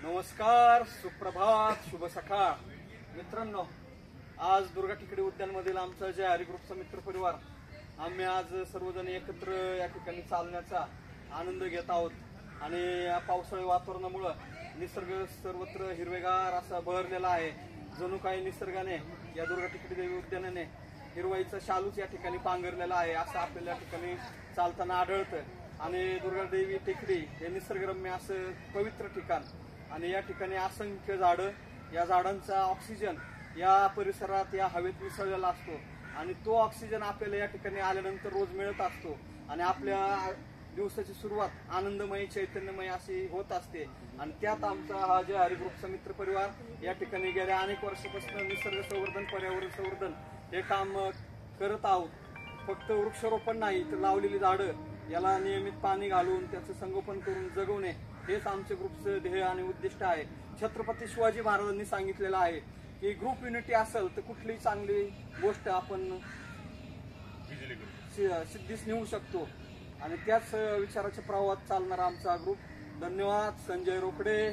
नमस्कार, सुप्रभात, शुभ सकाळ मित्रांनो. आज दुर्गा टिकडी उद्यानमधील आमचा जे हरिग्रुपचा मित्र परिवार आम्ही आज सर्वजण एकत्र या ठिकाणी चालण्याचा आनंद घेत आहोत. आणि या पावसाळी वातावरणामुळे निसर्ग सर्वत्र हिरवेगार असा बहरलेला आहे. जणू काही निसर्गाने या दुर्गा टिकडी देवी उद्यानाने हिरवाईचा शालूच या ठिकाणी पांघरलेला आहे असं आपल्याला या ठिकाणी चालताना आढळतं. आणि दुर्गा देवी टेकडी हे निसर्गरम्य असं पवित्र ठिकाण आणि या ठिकाणी असंख्य झाडं, या झाडांचा ऑक्सिजन या परिसरात या हवेत मिसळलेला असतो आणि तो ऑक्सिजन आपल्याला या ठिकाणी आल्यानंतर रोज मिळत असतो आणि आपल्या दिवसाची सुरुवात आनंदमयी चैतन्यमय अशी होत असते. आणि त्यात आमचा हा जे हरिग्रुपचा मित्र परिवार या ठिकाणी गेल्या अनेक वर्षापासून निसर्ग संवर्धन, पर्यावरण संवर्धन हे काम करत आहोत. फक्त वृक्षारोपण नाही तर लावलेली झाडं याला नियमित पाणी घालून त्याचं संगोपन करून जगवणे हेच आमच्या ग्रुपचं ध्येय आणि उद्दिष्ट आहे. छत्रपती शिवाजी महाराजांनी सांगितलेलं आहे की ग्रुप युनिटी असेल तर कुठलीही चांगली गोष्ट आपण सिद्धीस नेऊ शकतो. आणि त्याच विचाराच्या प्रवाहात चालणारा आमचा ग्रुप. धन्यवाद. संजय रोकडे.